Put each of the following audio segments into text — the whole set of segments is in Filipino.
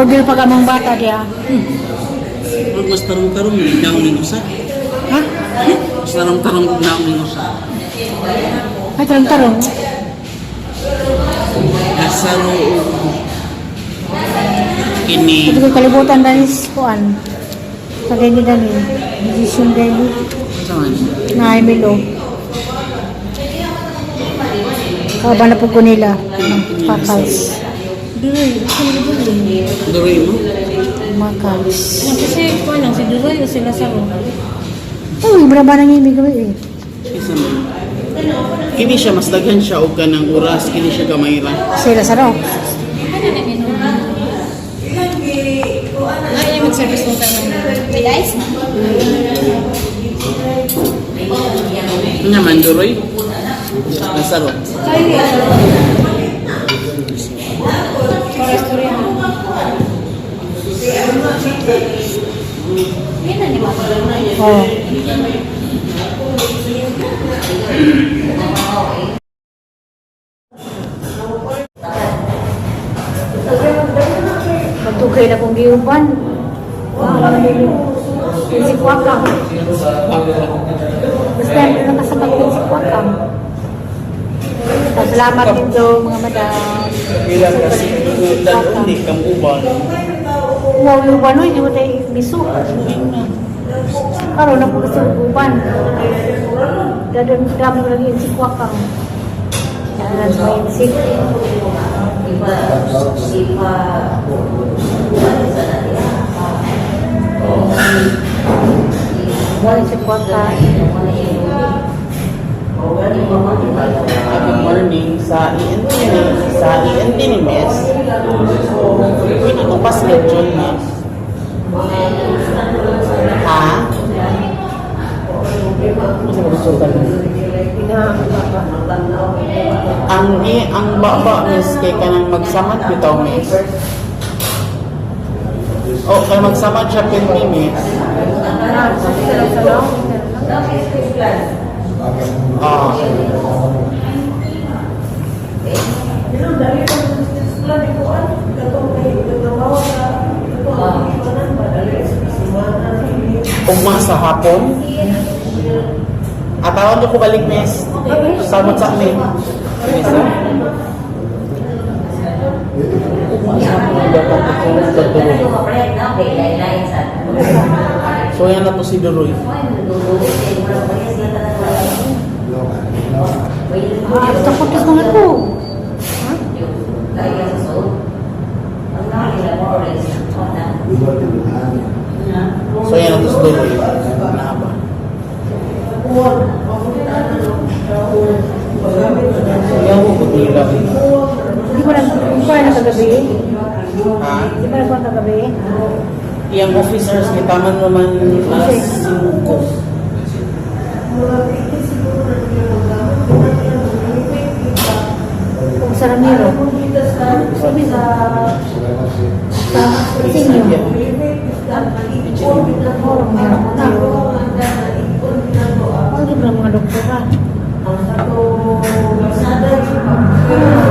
Order pag among bata diya. Pag mas tarong-tarong, ikaw ning usa. Ha? Mas tarong-tarong na ning usa. Ay, tarong-tarong. Kasaro kini Hindi ko kalibutan danis kuan. Sa ganyan dani. Decision daily. saan? Na Milo. Kaba na po ko nila. Pakals. Duroy mo? Makals. Kasi kung ano, si Duroy o sila sa ro. Uy, braba nang imig kami eh. Isa man. Kini siya, mas daghan siya o ka ng oras, kini siya gamayra. Sila sa raw. Ay, yung mag-service mo tayo ng guys? Naman, Duroy? Nasaro. Oh. Magtugay na kong giuban. Si Kwakang. Basta yung nakasabag din si Kwakang. Salamat din daw mga madam. Ilang kasi hindi kang uban. Wow, yung uban o, hindi mo tayo miso. Karoon na po kasi yung uban. Dami mo lagi si Kwakang. Yan, sa may isip. Si Kwakang. Good morning sa INT ni Miss. Pwede ko pa schedule, Miss. Ha? Ano ba gusto ka? Ang baba, Miss, kay ka nang magsamad bitaw, Miss. O, kaya magsamad siya pinti, Miss. Ah. Ugma sa hapon. Atawan ko balik, Miss. Samot sa amin. Miss, ha? Ugma sa hapon. Dapat ito sa Duroy. So, yan na to si Duroy. Takot ka mga ko. So, yan na to si Duroy. Nahaba. Yan ko po nila. Hindi ko na kagabi. Ha? Hindi ko na kagabi. Yang officers, may taman naman alas 5. Kung sa Ramiro. Sabi sa Sinyo. Oh, meron ko na. Ang ganda mga doktora.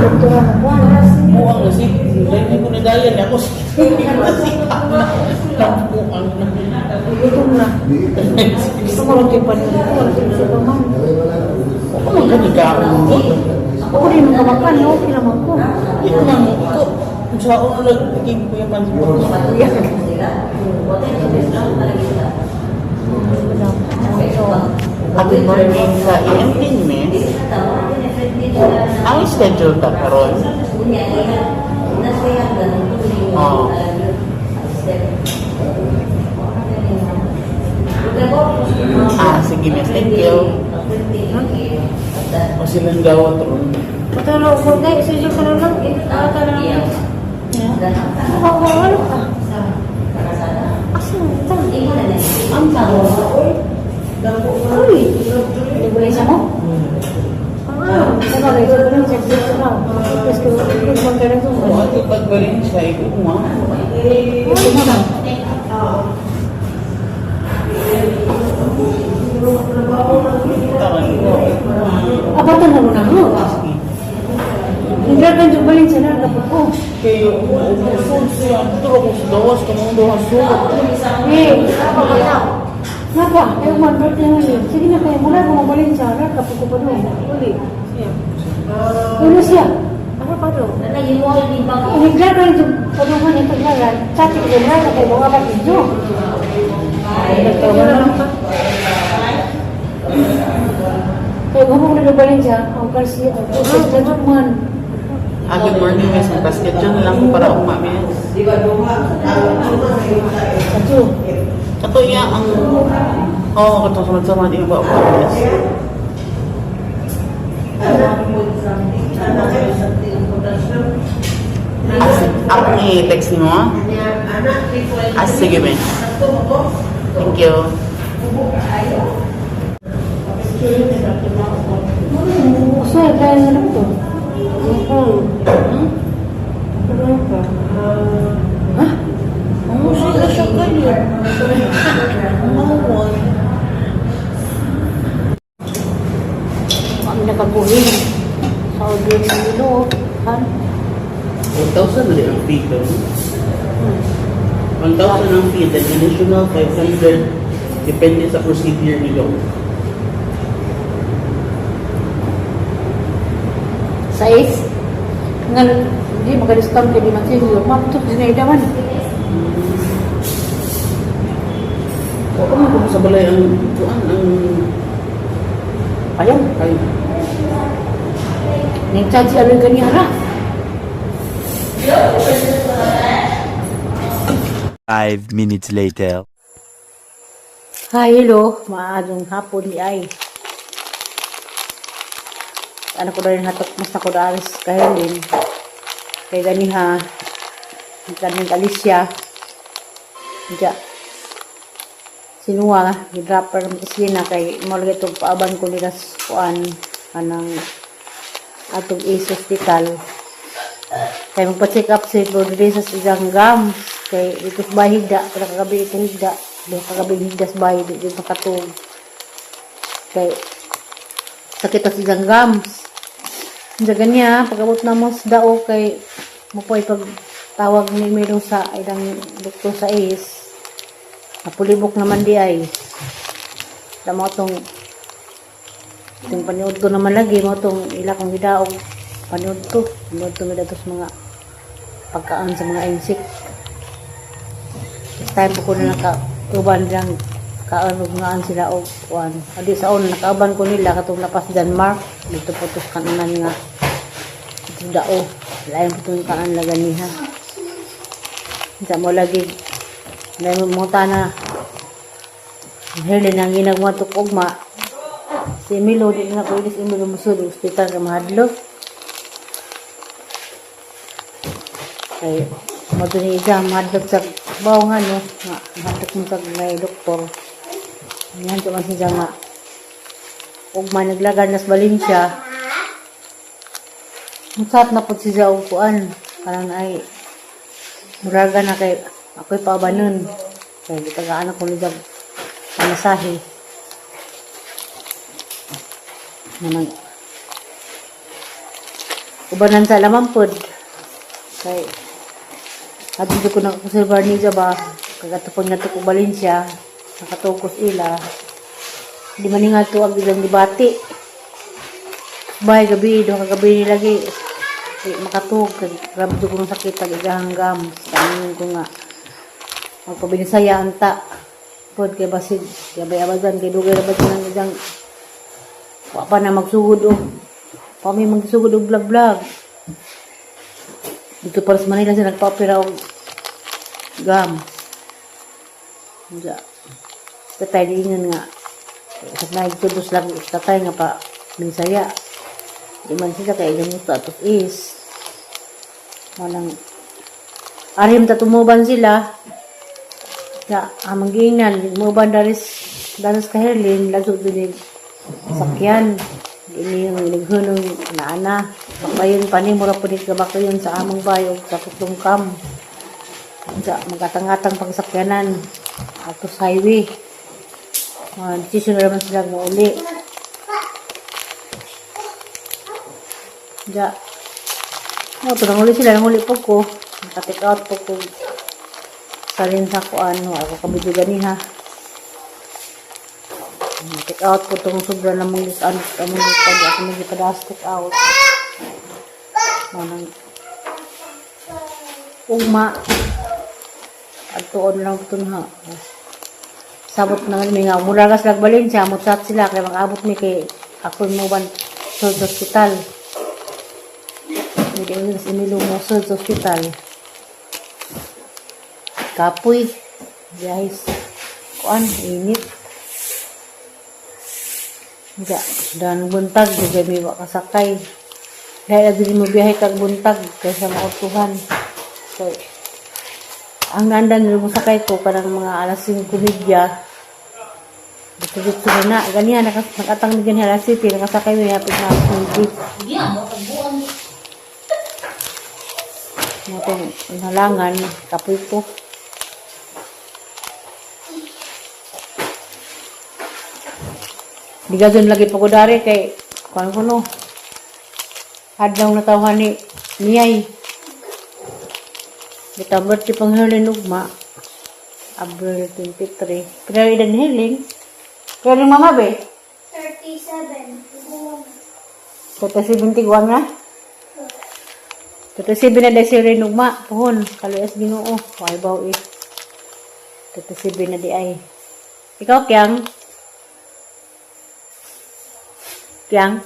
Doktora mo buwan. Buang na si. Hindi ko nadayan. Ako si. Buang na. Gutom na. Gusto ko lang kayo pa nila. Wala sa pamang. Ako magkanikaan mo. Ako rin magkamakan. Okay naman ko. Ito lang. Ito. Sa ako nagiging ko yung mansport. Happy morning sa EMT, Miss. Ang schedule ka karon? Oo. Sige, Miss. Thank you. O silang gawat ron. Patalo ko guys. Sige ka na lang. Tala lang. Ano ka? Asan ito? Ang tao. Uy. Nagulisa mo? Sabagay, ito lang sa dito lang. Tapos kung magkano ito. O, ato pagbalin siya, ikaw mo. Ito na lang. Abatan na mo na mo. Hindi ka nyo balin Mabalin siya na, kapag ko. Kayo, umusod siya. Tulog ko sa dawas, kamang dawas sulog. Apa ba na? Napa, ayaw man, birthday nga yun. Sige na kayo, mula ko mabalin siya na, kapag ko pa doon. Uli. Ano siya? Ano pa do? Iniglaran yung pagduman yung paglaran. Sati ko din na, kayo mga kapatid nyo. Ito lang pa. Kaya gumong na nabalin siya, ang kasi, ang usos na duman. Good morning, miss. Basket dyan lang ko para umami. Kato. Kato iya ang... Oo, kato sama-sama din ba ako, miss. Ako ni text mo? Sige, miss. Thank you. So, kaya nga lang to. Ha? Sila siya ganyan. Kami nakabuhin. Sa audio ng nilo. Han? 1,000 na rin ang fee ko. 1,000 ang fee, then additional 500 depende sa procedure nilo. Sais? Ngayon, hindi maka-discount ka di man sa'yo. Ma'am, ito, dinaidaman. Oo nga kung sa balay ang kuan ang Ayaw. ay Nang charge alun ganyan ha. 5 minutes later. Hi, hello. Maadong hapon ni Ay. Ano ko na rin hatok mas na ko na aris kahilin. Kay ganiha. Ganing Alicia. Diya. Sinuwa. Gidropper mo kasi na kay malagay itong paaban ko nila sa kuan. Anang atong Ace Hospital. Kaya magpa-check up sa ito dito sa isang gam. Kaya ito sa bahay higda. Pero kagabi ito higda. Dito kagabi higda sa bahay. Dito makatog. Kaya sakit sa isang gam. Diyan niya. Pagkabot na mo sa dao kay mo po ipagtawag ni Milo sa ilang doktor sa Ace. Napulibok naman di ay. Damo itong paniod ko naman lagi mo itong ila kong hidaog. Panood to nila to sa mga pagkaan sa mga insect. This time po ko na nakauban lang kaanog ngaan sila o kuan. Adi sa on nakauban ko nila katong lapas Denmark dito po tos kanunan nga ito dao lain po itong kaan lagan niha. Sa mo lagi may mo tana hili nang ginagma to kugma si Milo di na ko ilis Milo musud hospital ka mahadlok. Kaya, maduni siya, mahadlok sa bawang ano, mahadlok mo sa may doktor. Yan, man siya nga. Huwag man naglagan nas Valencia. Masat na po siya upuan. Parang ay, muraga na kay, ako'y paabanon. Kaya, tagaan ako niya pamasahe. Naman, ubanan sa lamampod. Kaya, at dito ko nakakusilbar niya ba, kagatapon nga ito ko Valencia, nakatukos ila, di man nga ito ang bilang dibati. Bahay gabi, doon kagabi nilagi, makatug, grabe ko ng sakit, pag-igahanggam, sabihin ko nga, magpabinisaya anta, pod kay basid, gabay-abagan, kay dugay na ba ng isang, wapa na magsugod o, pami magsugod o vlog-vlog. Dito para sa Manila siya nagpa-opera o gam. Diya. Tatay diingan nga. Sa nagtudos lang tatay nga pa minsaya. Di man siya kaya ganyan status is. Walang arim tatumuban sila. Ya, amang giingnan. Muban daris kahirlin. Laso din sakyan. Ini yung naghunong naana. Bakayon pa ni mura po ni kabakayon sa among bayo sa Kutungkam. Sa magkatang-atang pagsakyanan. Ato sa highway. Decision naman sila ng uli. Diya. No, ito nanguli sila, nanguli po ko. Naka-take out po ko. Salin sa ko ano, ako kabidyo ganiha. Take out po itong sobra na mong ano, ako magipadas take out. Manang ugma. At tuon lang ito na. Sabot na nga, nga mula ka sila balin siya, mutsat sila, kaya mag-abot ni kay ako mo ban sa hospital. Hindi ko sa inilo mo sa hospital. Kapoy. Guys. Kuan, init. Hindi. Dan buntag. Hindi may makasakay. Dahil agad mo biyahe kag buntag. Kaysa mautuhan. So, ang nandan mo sakay ko parang mga alas 5 media. Dito na. Ganyan. Nakatang ni ganyan alas 7. Nakasakay mo yapit na ako hindi. Hindi mo tagbuan. Itong halangan. Kapoy ko. Di gazon lagi pa ko dari kay kuan ko no. Hadlaw na tawhan ni Miyay. Gitabot ti panghalin ugma. April 23. Pero idan hiling. Kaya rin mama be? 37. 71 na? 37 na dahil si rin ugma. Puhon. Kaluas ginoo. Why baw eh. 37 na di ay. Ikaw kyang? Kyang?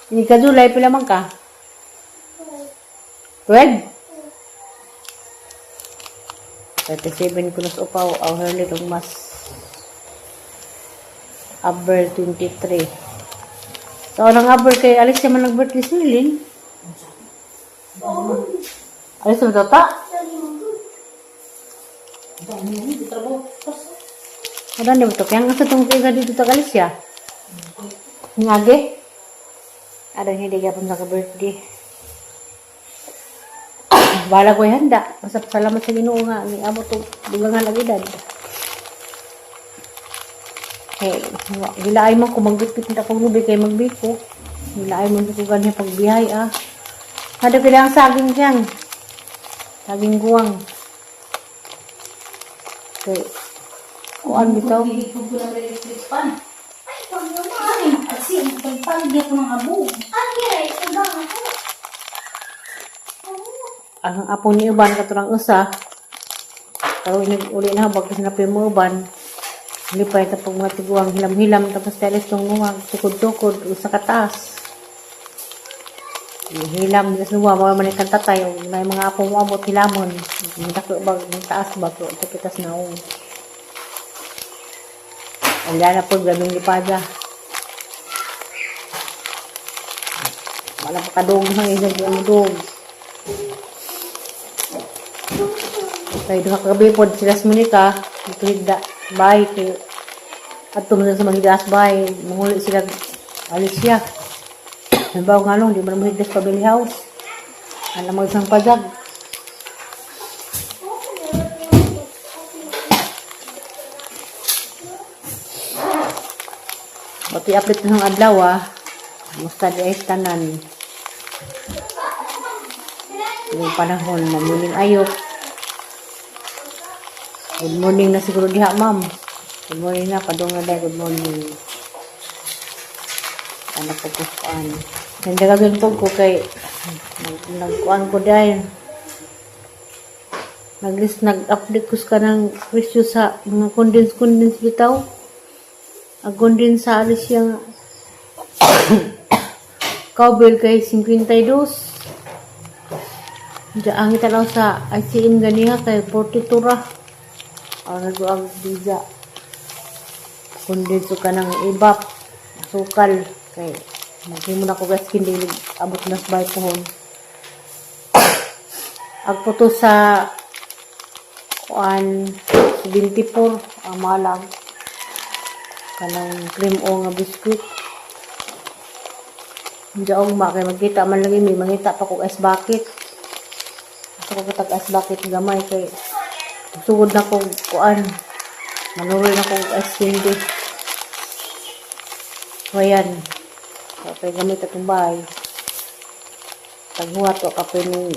Hindi ka July, pila man ka? 12? 37 ko nas upaw. Aw herli kong mas. April 23. So, nang April kay Alex man nag-birthday si Lynn. Alex mo tota? Ada ni betul. Yang asa tong tiga dito ta Alex ya? Ngage? Ada hindi ka pun sa birthday. Bala ko handa. Masap salamat sa Ginoo nga ni amo to dugangan lagi dad. Hey, gila ay mo ko magbitbit na kong lubi kay magbiko. Gila ay mo ko ganyan pagbihay ah. Ada pilang saging dyan. Saging guwang. Okay. Kuan bitaw. Ang apo ni Uban katurang usa. Pero uli na bagkas na pa mo Uban. Lipay ta pag mga tiguang hilam-hilam tapos teles tong nuwag tukod-tukod usa ka taas. Hilam dis nuwa mga manikan tatay og may mga apo mo abot hilamon. Dako bag ng taas bag ito kitas naong. Wala na po gabing lipada. Wala pa kadong hang isang yung dog. Kaya doon kagabi po sila sa Monica. Ito higda. Bye. At tumunod sa mga higdas bye. Manguli sila Alicia. Nabaw nga nung, di mo na mahigdas pa Billy House. Alam mo isang pajag. Pati update ng adlaw ah. Musta di ay tanan. Yung panahon, mamuling ayok. Good morning na siguro diha, ma'am. Good morning na, padong na dahil good morning. Anak ko pusuan. Hindi ka ganun ko kay nagkuhan ko dahil nag-update ko ka ng presyo sa mga condense bitaw. Ang condense sa alis yung cowbell kay 52. Diyan ang italaw sa ICM ganiha kay 42 ra. Ang nag-uag biza. Condense ka ng ibap. Sukal. Kay magkimo na ko guys hindi abot na sa bay pohon. Agputo sa kuan 74 ang malang kanang cream o nga biskuit. Diyaong ba kay magkita man lagi may mangita pa ko ice bucket. Ako ko tag ice bucket gamay kay sugod na ko kuan. Manurol na ko ice candy. So ayan. Okay, gamit atong bahay. taghuwat o kape ni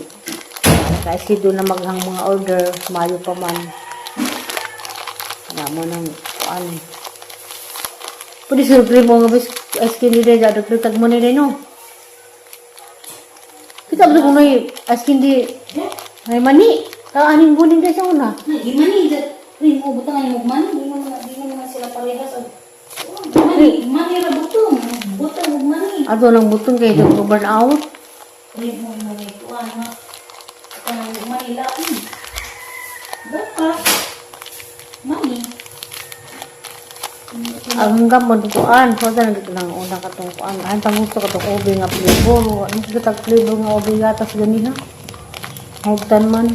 kasi doon na maghang mga order, mayo pa man. Wala mo nang ano. Pwede surpre mo nga bis ice candy din, jado tag mo nila no. Kita ba kung may ice candy, may mani, kaaning gunin din sa una. Gimana ni? Rin mo butang ay mugman, di mo naman sila parehas. Mani ra butong. Butong mugman. Ato nang butong kayo doon burn out. Rin mo mani kuan nga. Kanang Manila. Baka mani. Ang gamon kuan, so na dito nang una katong kuan. Ang gusto katong obi nga flavor, ano sa tag flavor nga obi gatas ganiha. Hugtan man.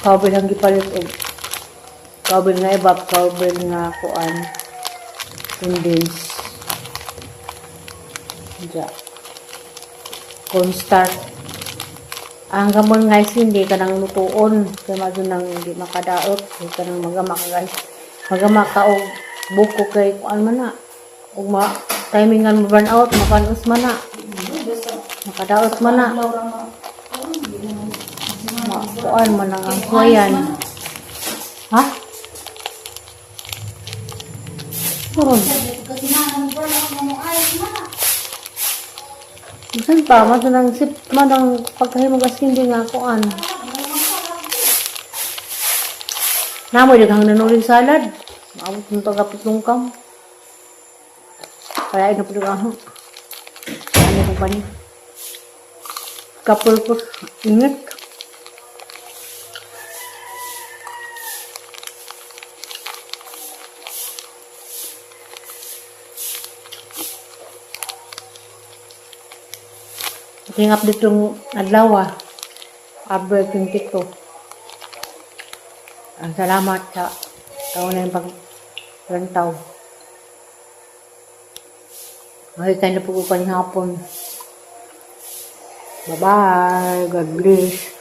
Kabil ang gipalit og kabil nga ibab, kabil nga kuan. Condense. Ja. Cornstarch. Ang gamon nga hindi ka nang lutuon, kaya madyo nang hindi makadaot, hindi ka nang magamak guys. Magamak ka og buko kay kuan man na. Og timingan mo burn out, makanus man na. Makadaot man na. Kuan man ang kuyan. Ha? Kuron. Kasi nang burn out mo ay mana. Bisan pa, nang sip, nang pagkahimog as hindi nga kuan. Namoy daghang nanuling salad. Maabot mo ito kapit ng kam. Kaya ino po ako. Ano ko pa niya? Kapul po. Ingat. King update yung adlaw April 22. Ang salamat sa taon na yung paglantaw. Makikita na po ko hapon. Bye-bye. God bless.